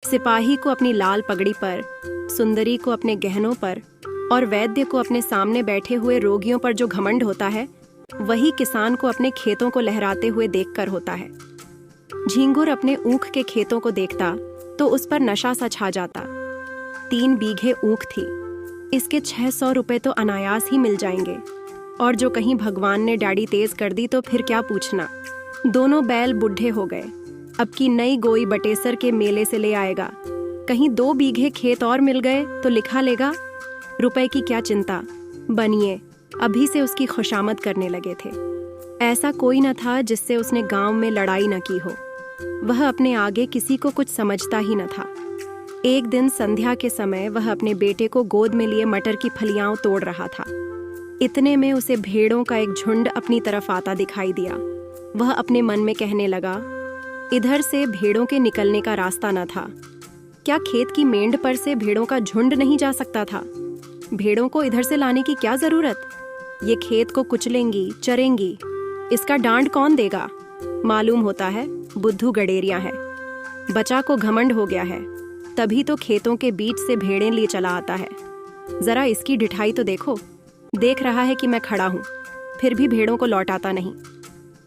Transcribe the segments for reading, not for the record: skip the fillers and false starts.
सिपाही को अपनी लाल पगड़ी पर, सुंदरी को अपने गहनों पर और वैद्य को अपने सामने बैठे हुए रोगियों पर जो घमंड होता है, वही किसान को अपने खेतों को लहराते हुए देखकर होता है। झींगुर अपने ऊख के खेतों को देखता तो उस पर नशा सा छा जाता। 3 बीघे ऊख थी, इसके 600 रुपए तो अनायास ही मिल जाएंगे, और जो कहीं भगवान ने डाड़ी तेज कर दी तो फिर क्या पूछना। दोनों बैल बुढ़े हो गए, अब की नई गोई बटेसर के मेले से ले आएगा। कहीं 2 बीघे खेत और मिल गए तो लिखा लेगा। रुपए की क्या चिंता, बनिए अभी से उसकी खुशामद करने लगे थे। ऐसा कोई न था जिससे उसने गांव में लड़ाई न की हो। वह अपने आगे किसी को कुछ समझता ही न था। एक दिन संध्या के समय वह अपने बेटे को गोद में लिए मटर की फलियां तोड़ रहा था। इतने में उसे भेड़ों का एक झुंड अपनी तरफ आता दिखाई दिया। वह अपने मन में कहने लगा, इधर से भेड़ों के निकलने का रास्ता न था। क्या खेत की मेंढ पर से भेड़ों का झुंड नहीं जा सकता था? भेड़ों को इधर से लाने की क्या जरूरत? ये खेत को कुचलेंगी, चरेंगी, इसका डांड कौन देगा? मालूम होता है बुद्धू गडेरिया है। बचा को घमंड हो गया है, तभी तो खेतों के बीच से भेड़ें लिए चला आता है। जरा इसकी ढिठाई तो देखो, देख रहा है कि मैं खड़ा हूं, फिर भी भेड़ों को लौटाता नहीं।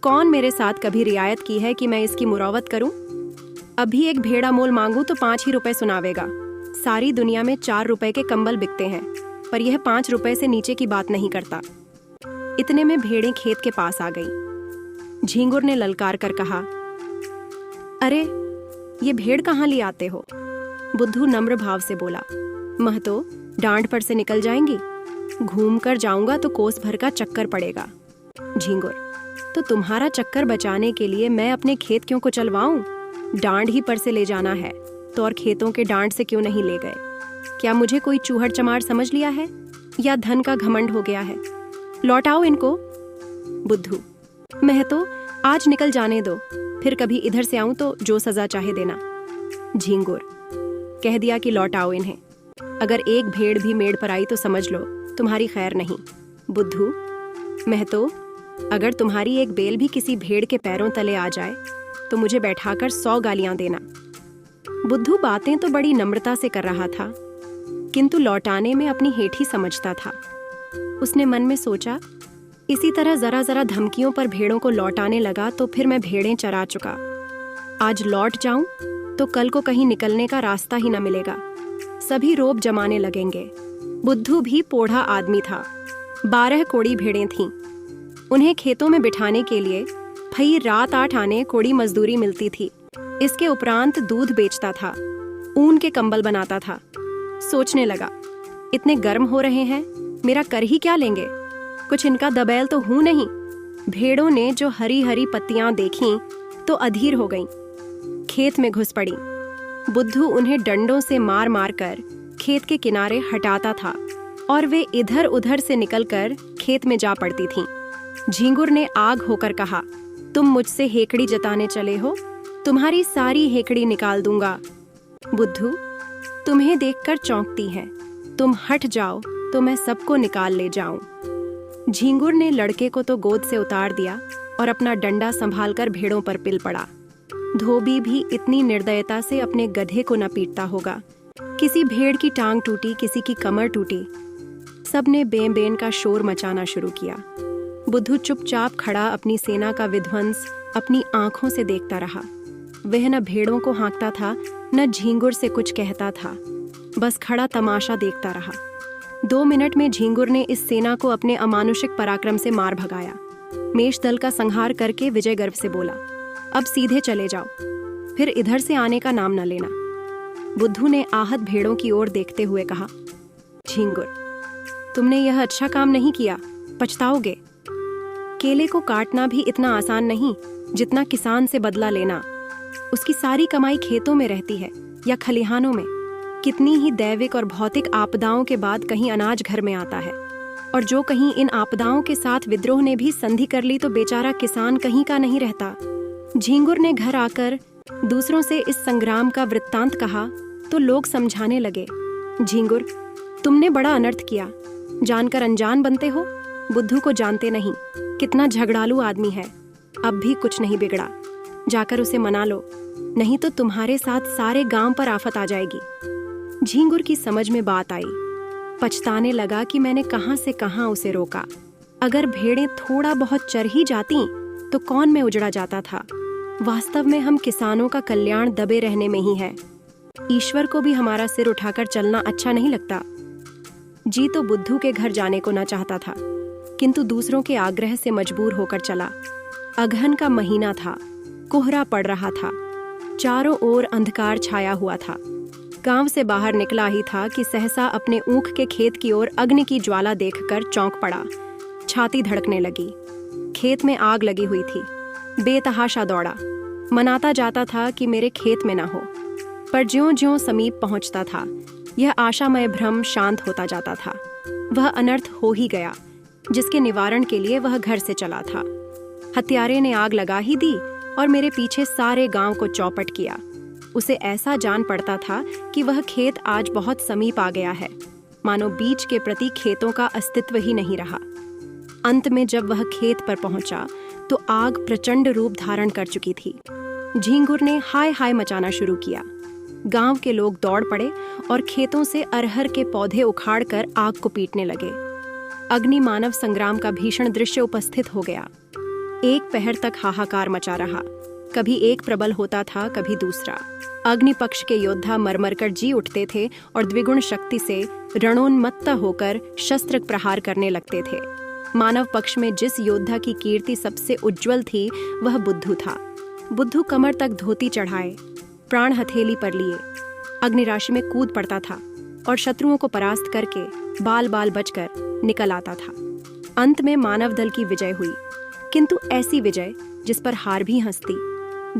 कौन मेरे साथ कभी रियायत की है कि मैं इसकी मुरावत करूं? अभी एक भेड़ा मोल मांगू तो 5 ही रुपए सुनावेगा। सारी दुनिया में 4 रुपए के कंबल बिकते हैं, पर यह 5 रुपए से नीचे की बात नहीं करता। इतने में भेड़ें खेत के पास आ गई। झींगुर ने ललकार कर कहा, अरे ये भेड़ कहाँ ले आते हो? बुद्धू नम्र भाव से बोला, महतो डांड पर से निकल जाएंगी, घूम कर जाऊंगा तो कोस भर का चक्कर पड़ेगा। झींगुर, तो तुम्हारा चक्कर बचाने के लिए मैं अपने खेत क्यों को चलवाऊं? डांड ही पर से ले जाना है तो और खेतों के डांड से क्यों नहीं ले गए? क्या मुझे कोई चूहड़ चमार समझ लिया है, या धन का घमंड हो गया है? लौटाओ इनको। बुद्धू, महतो आज निकल जाने दो, फिर कभी इधर से आऊं तो जो सजा चाहे देना। झींगुर, कह दिया कि लौटाओ इन्हें। अगर एक भेड़ भी मेड़ पर आई तो समझ लो तुम्हारी खैर नहीं। बुद्धू, महतो अगर तुम्हारी एक बेल भी किसी भेड़ के पैरों तले आ जाए तो मुझे बैठाकर 100 गालियां देना। बुद्धू बातें तो बड़ी नम्रता से कर रहा था, किंतु लौटाने में अपनी हेठी समझता था। उसने मन में सोचा, इसी तरह जरा जरा धमकियों पर भेड़ों को लौटाने लगा तो फिर मैं भेड़ें चरा चुका। आज लौट जाऊं तो कल को कहीं निकलने का रास्ता ही न मिलेगा। सभी रोब जमाने लगेंगे। बुद्धू भी पोढ़ा आदमी था। 12 कोड़ी भेड़ें थीं। उन्हें खेतों में बिठाने के लिए भई रात 8 आने कोड़ी मजदूरी मिलती थी। इसके उपरांत दूध बेचता था, ऊन के कंबल बनाता था। सोचने लगा, इतने गर्म हो रहे हैं, मेरा कर ही क्या लेंगे? कुछ इनका दबैल तो हूं नहीं। भेड़ों ने जो हरी हरी पत्तियां देखीं तो अधीर हो गईं, खेत में घुस पड़ी। बुद्धू उन्हें डंडों से मार मार कर खेत के किनारे हटाता था और वे इधर उधर से निकलकर खेत में जा पड़ती थीं। झींगुर ने आग होकर कहा, तुम मुझसे हेकड़ी जताने चले हो, तुम्हारी सारी हेकड़ी निकाल दूंगा। बुद्धू, तुम्हें देखकर चौंकती है, तुम हट जाओ तो मैं सबको निकाल ले जाऊं। झींगुर ने लड़के को तो गोद से उतार दिया और अपना डंडा संभालकर भेड़ों पर पिल पड़ा। धोबी भी इतनी निर्दयता से अपने गधे को न पीटता होगा। किसी भेड़ की टांग टूटी, किसी की कमर टूटी, सबने बें बें का शोर मचाना शुरू किया। बुद्धू चुपचाप खड़ा अपनी सेना का विध्वंस अपनी आंखों से देखता रहा। वह न भेड़ों को हाँकता था, न झींगुर से कुछ कहता था, बस खड़ा तमाशा देखता रहा। 2 मिनट में झींगुर ने इस सेना को अपने अमानुषिक पराक्रम से मार भगाया। मेष दल का संहार करके विजय गर्व से बोला, अब सीधे चले जाओ, फिर इधर से आने का नाम न लेना। बुद्धू ने आहत भेड़ों की ओर देखते हुए कहा, झींगुर, तुमने यह अच्छा काम नहीं किया, पछताओगे। केले को काटना भी इतना आसान नहीं जितना किसान से बदला लेना। उसकी सारी कमाई खेतों में रहती है या खलिहानों में। कितनी ही दैविक और भौतिक आपदाओं के बाद कहीं अनाज घर में आता है, और जो कहीं इन आपदाओं के साथ विद्रोह ने भी संधि कर ली तो बेचारा किसान कहीं का नहीं रहता। झींगुर ने घर आकर दूसरों से इस संग्राम का वृत्तांत कहा तो लोग समझाने लगे, झींगुर, तुमने बड़ा अनर्थ किया, जानकर अनजान बनते हो। बुद्धू को जानते नहीं, कितना झगड़ालू आदमी है, अब भी कुछ नहीं बिगड़ा, जाकर उसे मना लो। नहीं तो तुम्हारे साथ सारे गांव पर आफत आ जाएगी। झींगुर की समझ में बात आई। पछताने लगा कि मैंने कहां से कहां उसे रोका। अगर भेड़ें थोड़ा बहुत चर ही जाती तो कौन में उजड़ा जाता था। वास्तव में हम किसानों का कल्याण दबे रहने में ही है। ईश्वर को भी हमारा सिर उठाकर चलना अच्छा नहीं लगता। जी तो बुद्धू के घर जाने को न चाहता था, किंतु दूसरों के आग्रह से मजबूर होकर चला। अगहन का महीना था, कोहरा पड़ रहा था, चारों ओर अंधकार छाया हुआ था। गांव से बाहर निकला ही था कि सहसा अपने ऊख के खेत की ओर अग्नि की ज्वाला देखकर चौंक पड़ा। छाती धड़कने लगी। खेत में आग लगी हुई थी। बेतहाशा दौड़ा, मनाता जाता था कि मेरे खेत में ना हो। पर ज्यों-ज्यों समीप पहुंचता था, यह आशामय भ्रम शांत होता जाता था। वह अनर्थ हो ही गया, जिसके निवारण के लिए वह घर से चला था। हत्यारे ने आग लगा ही दी और मेरे पीछे सारे गांव को चौपट किया। उसे ऐसा जान पड़ता था कि वह खेत आज बहुत समीप आ गया है, मानो बीज के प्रति खेतों का अस्तित्व ही नहीं रहा। अंत में जब वह खेत पर पहुंचा तो आग प्रचंड रूप धारण कर चुकी थी। झींगुर ने हाय हाय मचाना शुरू किया। गांव के लोग दौड़ पड़े और खेतों से अरहर के पौधे उखाड़कर आग को पीटने लगे। अग्नि मानव संग्राम का भीषण दृश्य उपस्थित हो गया। एक पहर तक हाहाकार मचा रहा। कभी एक प्रबल होता था, कभी दूसरा। अग्नि पक्ष के योद्धा मरमर कर जी उठते थे और द्विगुण शक्ति से रणोन्मत्त होकर शस्त्र प्रहार करने लगते थे। मानव पक्ष में जिस योद्धा की कीर्ति सबसे उज्जवल थी, वह बुद्धू था। बुद्धू कमर तक धोती चढ़ाए, प्राण हथेली पर लिए, अग्निराशि में कूद पड़ता था और शत्रुओं को परास्त करके बाल बाल बचकर निकल आता था। अंत में मानव दल की विजय हुई, किंतु ऐसी विजय जिस पर हार भी हंसती।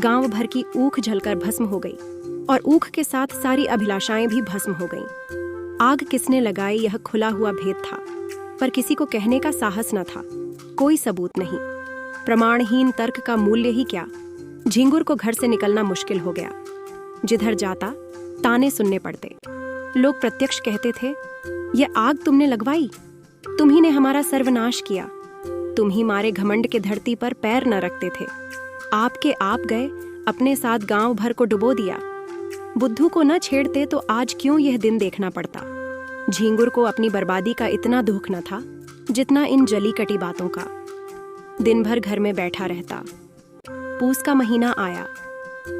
गांव भर की ऊख जलकर भस्म हो गई और ऊख के साथ सारी अभिलाषाएं भी भस्म हो गईं। आग किसने लगाई, यह खुला हुआ भेद था, पर किसी को कहने का साहस न था। कोई सबूत नहीं, प्रमाणहीन तर्क का मूल्य ही क्या। झींगुर को घर से निकलना मुश्किल हो गया। जिधर जाता ताने सुनने पड़ते। लोग प्रत्यक्ष कहते थे, यह आग तुमने लगवाई, तुम ही ने हमारा सर्वनाश किया, तुम ही मारे घमंड के धरती पर पैर न रखते थे, आपके आप गए, अपने साथ गांव भर को डुबो दिया। बुद्धू को न छेड़ते तो आज क्यों यह दिन देखना पड़ता। झींगुर को अपनी बर्बादी का इतना दुख न था जितना इन जली कटी बातों का। दिन भर घर में बैठा रहता। पूस का महीना आया,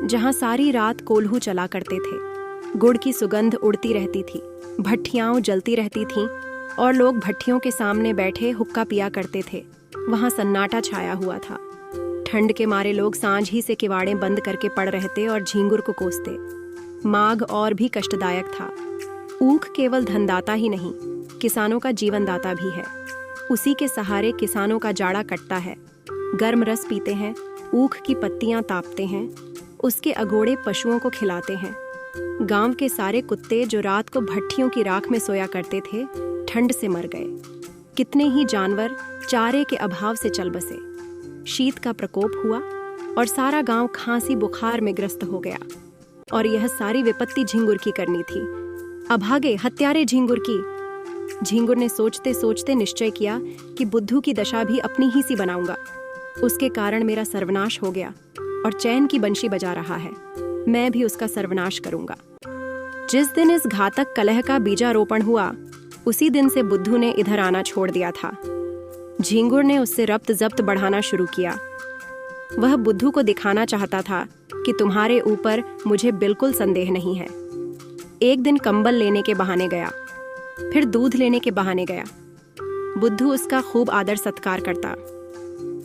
जहां सारी रात कोल्हू चला करते थे। गुड़ की सुगंध उड़ती रहती थी, भट्ठियां जलती रहती थीं और लोग भट्ठियों के सामने बैठे हुक्का पिया करते थे। वहां सन्नाटा छाया हुआ था। ठंड के मारे लोग सांझ ही से किवाड़े बंद करके पड़ रहते और झींगुर को कोसते। माघ और भी कष्टदायक था। ऊख केवल धनदाता ही नहीं, किसानों का जीवनदाता भी है। उसी के सहारे किसानों का जाड़ा कटता है। गर्म रस पीते हैं, ऊख की पत्तियां तापते हैं, उसके अगोड़े पशुओं को खिलाते हैं। गांव के सारे कुत्ते जो रात को भट्ठियों की राख में सोया करते थे, ठंड से मर गए। कितने ही जानवर चारे के अभाव से चल बसे। शीत का प्रकोप हुआ और सारा गांव खांसी बुखार में ग्रस्त हो गया। और यह सारी विपत्ति झींगुर की करनी थी। अभागे हत्यारे झींगुर की। झींगुर ने सोचते सोचते निश्चय किया कि बुद्धू की दशा भी अपनी ही सी बनाऊंगा। उसके कारण मेरा सर्वनाश हो गया और चैन की बंशी बजा रहा है, मैं भी उसका सर्वनाश करूंगा। जिस दिन इस घातक कलह का बीजारोपण हुआ, उसी दिन से बुद्धू ने इधर आना छोड़ दिया था। झींगुर ने उससे रब्त जब्त बढ़ाना शुरू किया। वह बुद्धू को दिखाना चाहता था कि तुम्हारे ऊपर मुझे बिल्कुल संदेह नहीं है। एक दिन कंबल लेने के बहाने गया, फिर दूध लेने के बहाने गया। बुद्धू उसका खूब आदर सत्कार करता।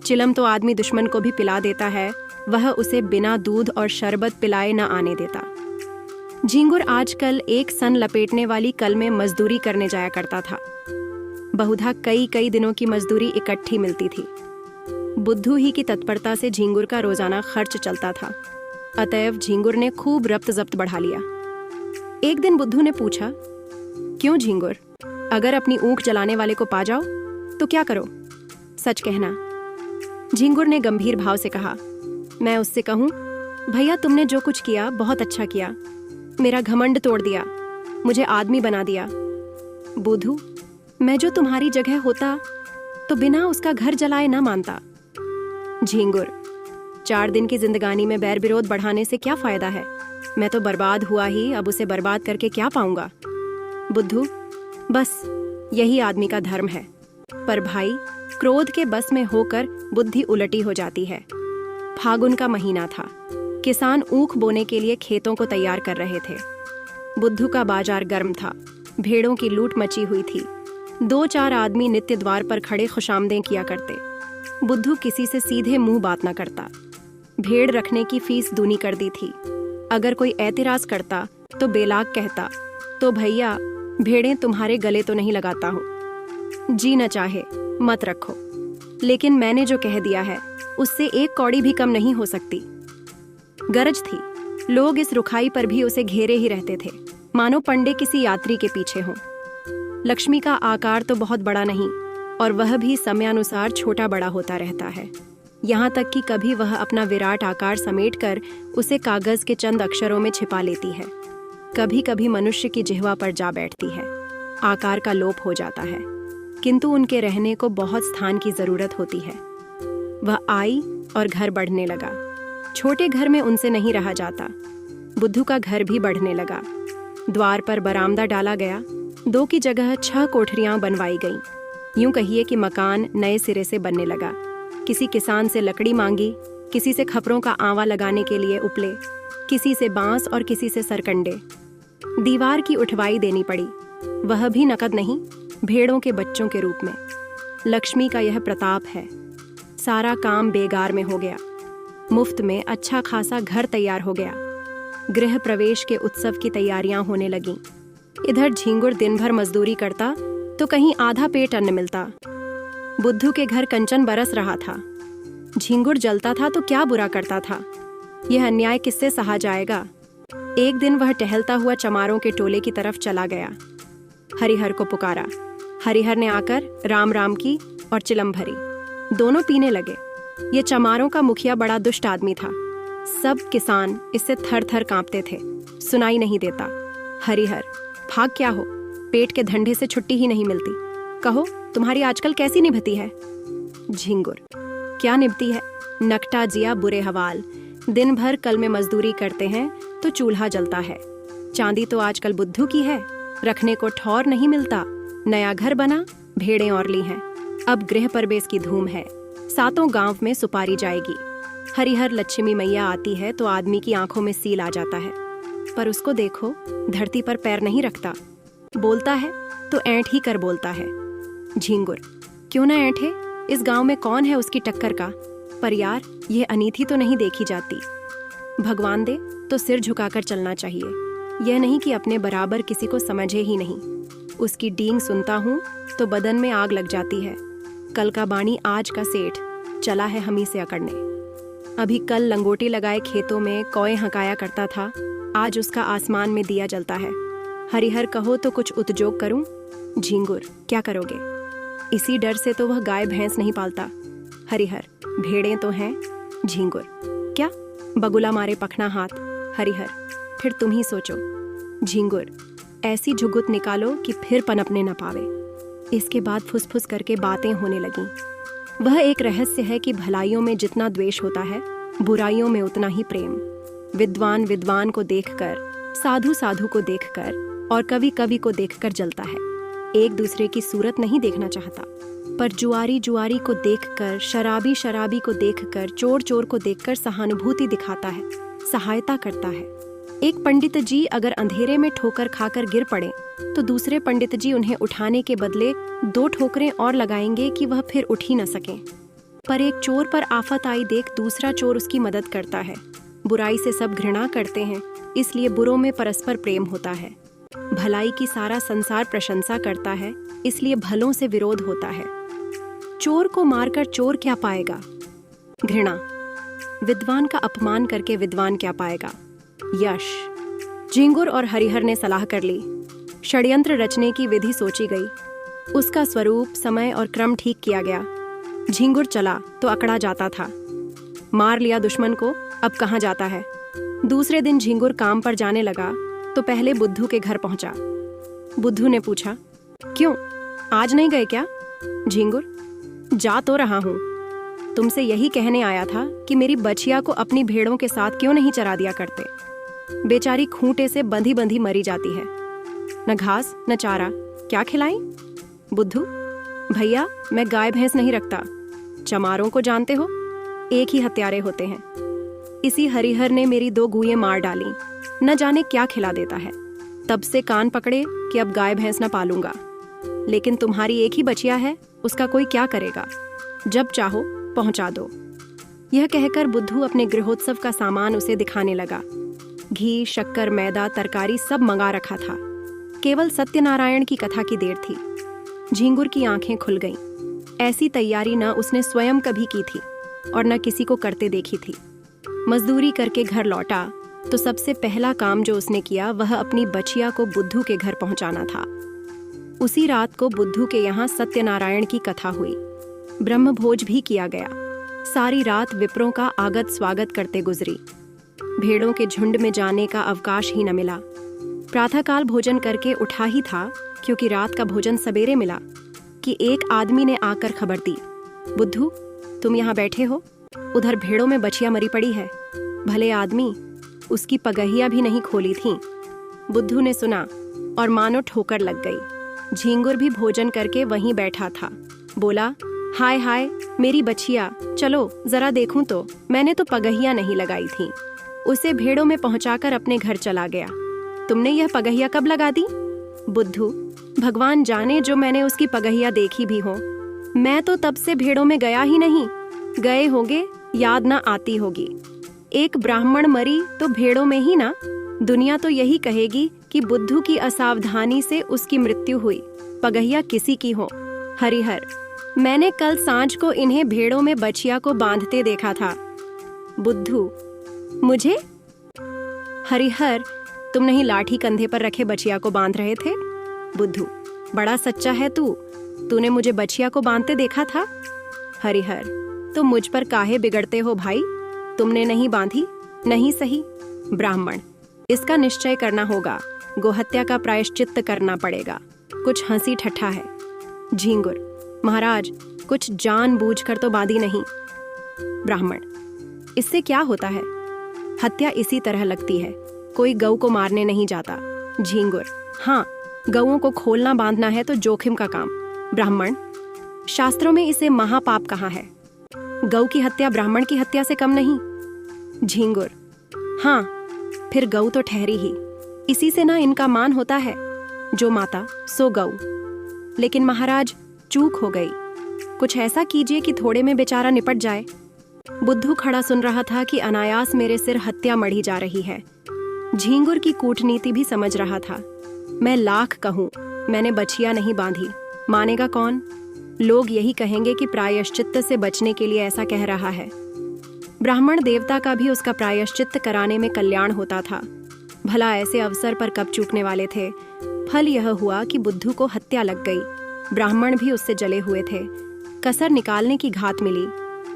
चिलम तो आदमी दुश्मन को भी पिला देता है, वह उसे बिना दूध और शरबत पिलाए न आने देता। झींगुर आजकल एक सन लपेटने वाली कल में मजदूरी करने जाया करता था। बहुधा कई कई दिनों की मजदूरी इकट्ठी मिलती थी। बुद्धू ही की तत्परता से झींगुर का रोजाना खर्च चलता था। अतएव झींगुर ने खूब रब्त जब्त बढ़ा लिया। एक दिन बुद्धू ने पूछा, क्यों झींगुर, अगर अपनी ऊख जलाने वाले को पा जाओ तो क्या करो, सच कहना। झींगुर ने गंभीर भाव से कहा, मैं उससे कहूं, भैया तुमने जो कुछ किया बहुत अच्छा किया, मेरा घमंड तोड़ दिया, मुझे आदमी बना दिया। बुद्धू, मैं जो तुम्हारी जगह होता तो बिना उसका घर जलाए ना मानता। झींगुर, 4 दिन की जिंदगानी में बैर विरोध बढ़ाने से क्या फायदा है? मैं तो बर्बाद हुआ ही, अब उसे बर्बाद करके क्या पाऊंगा? बुद्धू, बस यही आदमी का धर्म है। पर भाई, क्रोध के बस में होकर बुद्धि उलटी हो जाती है। फागुन का महीना था। किसान ऊख बोने के लिए खेतों को तैयार कर रहे थे। बुद्धू का बाजार गर्म था। भेड़ों की लूट मची हुई थी। 2-4 आदमी नित्य द्वार पर खड़े खुशामदें किया करते। बुद्धू किसी से सीधे मुंह बात न करता। भेड़ रखने की फीस दूनी कर दी थी। अगर कोई एतराज करता तो बेलाग कहता, तो भैया भेड़ें तुम्हारे गले तो नहीं लगाता हूँ। जी न चाहे मत रखो, लेकिन मैंने जो कह दिया है उससे 1 कौड़ी भी कम नहीं हो सकती। गरज थी। लोग इस रुखाई पर भी उसे घेरे ही रहते थे, मानो पंडे किसी यात्री के पीछे हों। लक्ष्मी का आकार तो बहुत बड़ा नहीं, और वह भी समयानुसार छोटा बड़ा होता रहता है। यहाँ तक कि कभी वह अपना विराट आकार समेटकर उसे कागज के चंद अक्षरों में छिपा लेती है। कभी कभी मनुष्य की जिह्वा पर जा बैठती है। आकार का लोप हो जाता है, किंतु उनके रहने को बहुत स्थान की जरूरत होती है। वह आई और घर बढ़ने लगा। छोटे घर में उनसे नहीं रहा जाता। बुद्धू का घर भी बढ़ने लगा। द्वार पर बरामदा डाला गया। 2 की जगह 6 कोठरियां बनवाई गईं। यूं कहिए कि मकान नए सिरे से बनने लगा। किसी किसान से लकड़ी मांगी, किसी से खपरों का आंवा लगाने के लिए उपले, किसी से बांस और किसी से सरकंडे। दीवार की उठवाई देनी पड़ी, वह भी नकद नहीं, भेड़ों के बच्चों के रूप में। लक्ष्मी का यह प्रताप है। सारा काम बेगार में हो गया। मुफ्त में अच्छा खासा घर तैयार हो गया। गृह प्रवेश के उत्सव की तैयारियां होने लगीं। इधर झींगुर दिन भर मजदूरी करता तो कहीं आधा पेट अन्न मिलता। बुद्धू के घर कंचन बरस रहा था। झींगुर जलता था तो क्या बुरा करता था? यह अन्याय किससे सहा जाएगा? एक दिन वह टहलता हुआ चमारों के टोले की तरफ चला गया। हरिहर को पुकारा। हरिहर ने आकर राम राम की और चिलम भरी। दोनों पीने लगे। ये चमारों का मुखिया बड़ा दुष्ट आदमी था। सब किसान इससे थर थर कांपते थे। सुनाई नहीं देता। हरिहर, भाग क्या हो? पेट के धंधे से छुट्टी ही नहीं मिलती। कहो, तुम्हारी आजकल कैसी निभती है? झिंगुर, क्या निभती है? नकटा जिया बुरे हवाल। दिन भर कल में मजदूरी करते हैं तो चूल्हा जलता है। चांदी तो आजकल बुद्धू की है। रखने को ठौर नहीं मिलता। नया घर बना, भेड़ें और ली हैं। अब गृह प्रवेश की धूम है। 7 गांव में सुपारी जाएगी। हरिहर लक्ष्मी मैया आती है तो आदमी की आंखों में सील आ जाता है। पर उसको देखो, धरती पर पैर नहीं रखता। बोलता है तो ऐंठ ही कर बोलता है। झींगुर, क्यों ना ऐंठे? इस गांव में कौन है उसकी टक्कर का? पर यार, यह अनीति तो नहीं देखी जाती। भगवान दे तो सिर झुकाकर चलना चाहिए। यह नहीं कि अपने बराबर किसी को समझे ही नहीं। उसकी डींग सुनता हूँ तो बदन में आग लग जाती है। कल का बाणी आज का सेठ चला है हम ही से अकड़ने। अभी कल लंगोटी लगाए खेतों में कौए हकाया करता था, आज उसका आसमान में दिया जलता है। हरिहर कहो तो कुछ उद्योग करूं? झींगुर, क्या करोगे? इसी डर से तो वह गाय भैंस नहीं पालता। हरिहर, भेड़ें तो हैं। झींगुर, क्या? बगुला मारे पखना हाथ। हरिहर, फिर तुम ही सोचो। झींगुर, ऐसी झुगुत निकालो कि फिर पनपने न पावे। इसके बाद फुसफुस करके बातें होने लगीं। वह एक रहस्य है कि भलाइयों में जितना द्वेष होता है, बुराइयों में उतना ही प्रेम। विद्वान विद्वान को देखकर, साधु साधु को देखकर और कवि कवि को देखकर जलता है। एक दूसरे की सूरत नहीं देखना चाहता। पर जुआरी जुआरी को देखकर, शराबी शराबी को देखकर, चोर चोर को देखकर सहानुभूति दिखाता है, सहायता करता है। एक पंडित जी अगर अंधेरे में ठोकर खाकर गिर पड़े तो दूसरे पंडित जी उन्हें उठाने के बदले 2 ठोकरें और लगाएंगे कि वह फिर उठ ही न सकें। पर एक चोर पर आफत आई देख दूसरा चोर उसकी मदद करता है। बुराई से सब घृणा करते हैं, इसलिए बुरों में परस्पर प्रेम होता है। भलाई की सारा संसार प्रशंसा करता है, इसलिए भलों से विरोध होता है। चोर को मारकर चोर क्या पाएगा? घृणा। विद्वान का अपमान करके विद्वान क्या पाएगा? यश। झींगुर और हरिहर ने सलाह कर ली। षड्यंत्र रचने की विधि सोची गई। उसका स्वरूप, समय और क्रम ठीक किया गया। झींगुर चला तो अकड़ा जाता था। मार लिया दुश्मन को, अब कहाँ जाता है? दूसरे दिन झींगुर काम पर जाने लगा तो पहले बुद्धू के घर पहुंचा। बुद्धू ने पूछा, क्यों, आज नहीं गए क्या? झींगुर, जा तो रहा हूं। तुमसे यही कहने आया था कि मेरी बछिया को अपनी भेड़ों के साथ क्यों नहीं चरा दिया करते। बेचारी खूंटे से बंधी बंधी मरी जाती है, न घास न चारा, क्या खिलाई। बुद्धू, भैया मैं गाय भैंस नहीं रखता। चमारों को जानते हो, एक ही हत्यारे होते हैं। इसी हरिहर ने मेरी 2 गूयें मार डाली, न जाने क्या खिला देता है। तब से कान पकड़े कि अब गाय भैंस न पालूंगा। लेकिन तुम्हारी एक ही बचिया है, उसका कोई क्या करेगा। जब चाहो पहुंचा दो। यह कहकर बुद्धू अपने गृहोत्सव का सामान उसे दिखाने लगा। घी, शक्कर, मैदा, तरकारी सब मंगा रखा था। केवल सत्यनारायण की कथा की देर थी। झींगुर की आंखें खुल गईं। ऐसी तैयारी न उसने स्वयं कभी की थी और न किसी को करते देखी थी। मजदूरी करके घर लौटा तो सबसे पहला काम जो उसने किया वह अपनी बचिया को बुद्धू के घर पहुंचाना था। उसी रात को बुद्धू के यहाँ सत्यनारायण की कथा हुई। ब्रह्मभोज भी किया गया। सारी रात विप्रों का आगत स्वागत करते गुजरी। भेड़ों के झुंड में जाने का अवकाश ही न मिला। प्रातःकाल भोजन करके उठा ही था, क्योंकि रात का भोजन सवेरे मिला, कि एक आदमी ने आकर खबर दी, बुद्धू तुम यहाँ बैठे हो, उधर भेड़ों में बछिया मरी पड़ी है। भले आदमी, उसकी पगहिया भी नहीं खोली थीं। बुद्धू ने सुना और मानो ठोकर लग गई। झींगुर भी भोजन करके वहीं बैठा था। बोला, हाय हाय मेरी बछिया, चलो जरा देखूं तो। मैंने तो पगहिया नहीं लगाई थी। उसे भेड़ों में पहुंचाकर अपने घर चला गया। तुमने यह पगहिया कब लगा दी? बुद्धू, भगवान जाने जो मैंने उसकी पगहिया देखी भी हो। मैं तो तब से भेड़ों में गया ही नहीं। गए होंगे, याद ना आती होगी। एक ब्राह्मण मरी तो भेड़ों में ही ना। दुनिया तो यही कहेगी कि बुद्धू की असावधानी से उसकी मृत्यु हुई, पगहिया किसी की हो। हरिहर, मैंने कल सांझ को इन्हें भेड़ों में बछिया को बांधते देखा था। बुद्धू, मुझे? हरिहर, तुम नहीं लाठी कंधे पर रखे बछिया को बांध रहे थे? बुद्धू, बड़ा सच्चा है तू। तूने मुझे बछिया को बांधते देखा था? हरिहर, तुम मुझ पर काहे बिगड़ते हो भाई? तुमने नहीं बांधी? नहीं सही। ब्राह्मण, इसका निश्चय करना होगा। गोहत्या का प्रायश्चित्त करना पड़ेगा। कुछ हंसी ठट्ठा है। झींगुर, महाराज कुछ जानबूझकर तो बांधी नहीं। ब्राह्मण, इससे क्या होता है? हत्या इसी तरह लगती है, कोई गऊ को मारने नहीं जाता। झींगुर, हाँ, गऊओं को खोलना बांधना है तो जोखिम का काम। ब्राह्मण, शास्त्रों में इसे महापाप कहा है। गऊ की हत्या ब्राह्मण की हत्या से कम नहीं। झींगुर, हाँ, फिर गऊ तो ठहरी ही। इसी से ना इनका मान होता है, जो माता सो गऊ। लेकिन महाराज चूक हो गई। कुछ ऐसा कीजिए कि थोड़े में बेचारा निपट जाए। बुद्धू खड़ा सुन रहा था कि अनायास मेरे सिर हत्या मढ़ी जा रही है। झींगुर की कूटनीति भी समझ रहा था। मैं लाख कहूं, मैंने बछिया नहीं बांधी, मानेगा कौन? लोग यही कहेंगे कि प्रायश्चित्त से बचने के लिए ऐसा कह रहा है। ब्राह्मण देवता का भी उसका प्रायश्चित्त कराने में कल्याण होता था। भला ऐसे अवसर पर कब चूकने वाले थे। फल यह हुआ कि बुद्धू को हत्या लग गई। ब्राह्मण भी उससे जले हुए थे। कसर निकालने की घात मिली।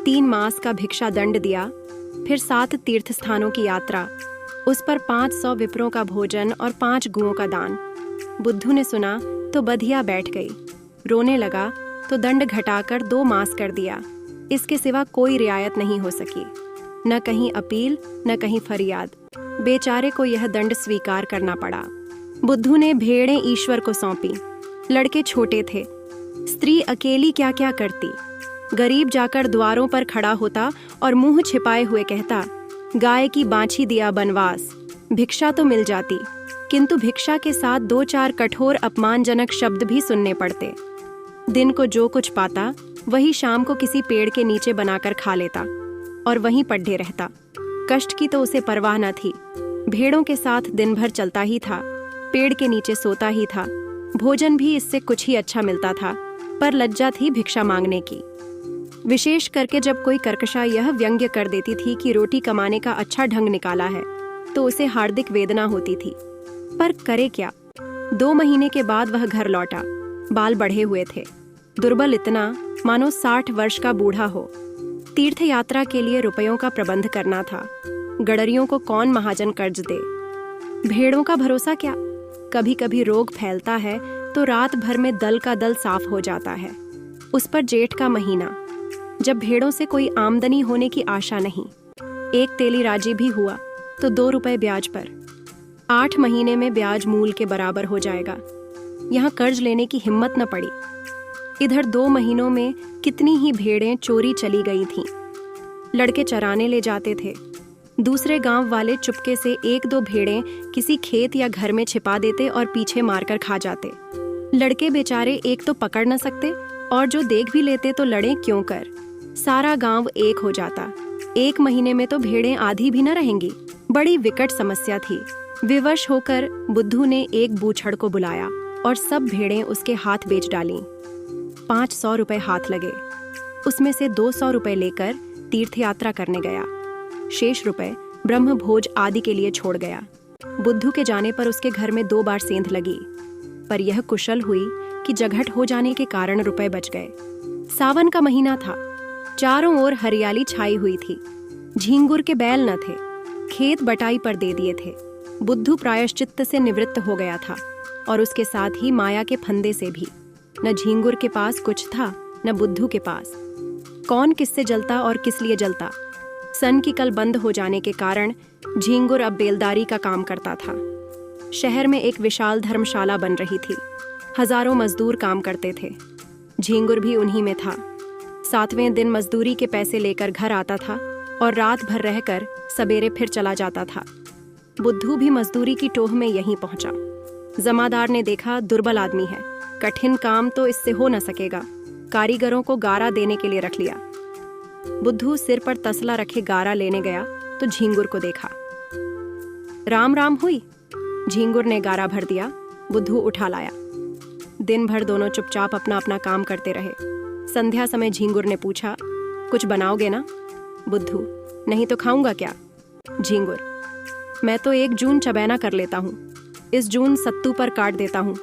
3 मास का भिक्षा दंड दिया। फिर 7 तीर्थ स्थानों की यात्रा, उस पर 500 विप्रों का भोजन और 5 गुओं का दान। बुद्धू ने सुना तो बधिया बैठ गई। रोने लगा तो दंड घटाकर 2 मास कर दिया। इसके सिवा कोई रियायत नहीं हो सकी। न कहीं अपील, न कहीं फरियाद। बेचारे को यह दंड स्वीकार करना पड़ा। बुद्धू ने भेड़ें ईश्वर को सौंपी। लड़के छोटे थे। स्त्री अकेली क्या क्या करती। गरीब जाकर द्वारों पर खड़ा होता और मुंह छिपाए हुए कहता, गाय की बाछी दिया बनवास। भिक्षा तो मिल जाती, किंतु भिक्षा के साथ 2-4 कठोर अपमानजनक शब्द भी सुनने पड़ते। दिन को जो कुछ पाता वही शाम को किसी पेड़ के नीचे बनाकर खा लेता और वहीं पड्ढे रहता। कष्ट की तो उसे परवाह न थी। भेड़ों के साथ दिन भर चलता ही था, पेड़ के नीचे सोता ही था। भोजन भी इससे कुछ ही अच्छा मिलता था, पर लज्जा थी भिक्षा मांगने की। विशेष करके जब कोई कर्कशा यह व्यंग्य कर देती थी कि रोटी कमाने का अच्छा ढंग निकाला है, तो उसे हार्दिक वेदना होती थी। पर करे क्या? 2 महीने के बाद वह घर लौटा। बाल बढ़े हुए थे, दुर्बल इतना मानो 60 वर्ष का बूढ़ा हो। तीर्थ यात्रा के लिए रुपयों का प्रबंध करना था। गडरियों को कौन महाजन कर्ज दे? भेड़ों का भरोसा क्या? कभी कभी रोग फैलता है तो रात भर में दल का दल साफ हो जाता है। उस पर जेठ का महीना, जब भेड़ों से कोई आमदनी होने की आशा नहीं। एक तेली राजी भी हुआ तो 2 रुपए ब्याज पर। 8 महीने में ब्याज मूल के बराबर हो जाएगा। यहाँ कर्ज लेने की हिम्मत न पड़ी। इधर 2 महीनों में कितनी ही भेड़ें चोरी चली गई थीं। लड़के चराने ले जाते थे। दूसरे गांव वाले चुपके से 1-2 भेड़ें किसी खेत या घर में छिपा देते और पीछे मारकर खा जाते। लड़के बेचारे एक तो पकड़ न सकते और जो देख भी लेते तो लड़े क्यों कर। सारा गांव एक हो जाता। 1 महीने में तो भेड़ें आधी भी न रहेंगी। बड़ी विकट समस्या थी। विवश होकर बुद्धू ने एक बूढ़ड़ को बुलाया और सब भेड़ें उसके हाथ बेच डालीं। 500 रुपए हाथ लगे। उसमें से 200 रुपए लेकर तीर्थ यात्रा करने गया। शेष रुपए ब्रह्म भोज आदि के लिए छोड़ गया। बुद्धू के जाने पर उसके घर में 2 बार सेंध लगी, पर यह कुशल हुई कि जघट हो जाने के कारण रुपए बच गए। सावन का महीना था। चारों ओर हरियाली छाई हुई थी। झींगुर के बैल न थे। खेत बटाई पर दे दिए थे। बुद्धू प्रायश्चित्त से निवृत्त हो गया था और उसके साथ ही माया के फंदे से भी। न झींगुर के पास कुछ था न बुद्धू के पास। कौन किससे जलता और किस लिए जलता। सन की कल बंद हो जाने के कारण झींगुर अब बेलदारी का काम करता था। शहर में एक विशाल धर्मशाला बन रही थी। हजारों मजदूर काम करते थे। झींगुर भी उन्हीं में था। 7वें दिन मजदूरी के पैसे लेकर घर आता था और रात भर रहकर सवेरे फिर चला जाता था। बुद्धू भी मजदूरी की टोह में यहीं पहुंचा। जमादार ने देखा दुर्बल आदमी है, कठिन काम तो इससे हो न सकेगा। कारीगरों को गारा देने के लिए रख लिया। बुद्धू सिर पर तसला रखे गारा लेने गया तो झींगुर को देखा। राम राम हुई। झींगुर ने गारा भर दिया। बुद्धू उठा लाया। दिन भर दोनों चुपचाप अपना अपना काम करते रहे। संध्या समय झींगुर ने पूछा, कुछ बनाओगे ना? बुद्धू, नहीं तो खाऊंगा क्या? झींगुर, मैं तो 1 जून चबैना कर लेता हूँ। इस जून सत्तू पर काट देता हूँ।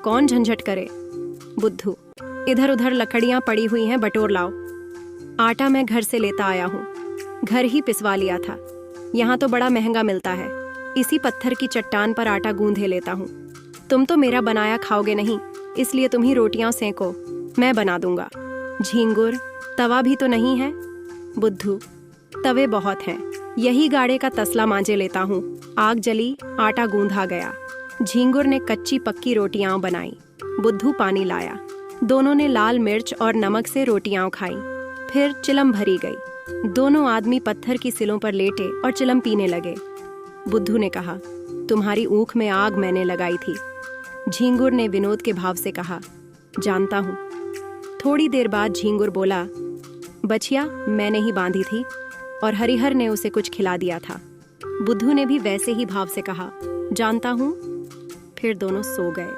कौन झंझट करे। बुद्धू, इधर उधर लकड़ियाँ पड़ी हुई हैं, बटोर लाओ। आटा मैं घर से लेता आया हूँ। घर ही पिसवा लिया था। यहाँ तो बड़ा महंगा मिलता है। इसी पत्थर की चट्टान पर आटा गूंधे लेता हूँ। तुम तो मेरा बनाया खाओगे नहीं, इसलिए तुम ही रोटियां सेंको, मैं बना दूंगा। झींगुर, तवा भी तो नहीं है? बुद्धू, तवे बहुत हैं, यही गाड़े का तसला मांझे लेता हूँ। आग जली, आटा गूंधा गया। झींगुर ने कच्ची पक्की रोटियां बनाई। बुद्धू पानी लाया। दोनों ने लाल मिर्च और नमक से रोटियां खाई। फिर चिलम भरी गई। दोनों आदमी पत्थर की सिलों पर लेटे और चिलम पीने लगे। बुद्धू ने कहा, तुम्हारी ऊख में आग मैंने लगाई थी। झींगुर ने विनोद के भाव से कहा, जानता हूँ। थोड़ी देर बाद झींगुर बोला, बछिया मैंने ही बांधी थी और हरिहर ने उसे कुछ खिला दिया था। बुद्धू ने भी वैसे ही भाव से कहा, जानता हूँ। फिर दोनों सो गए।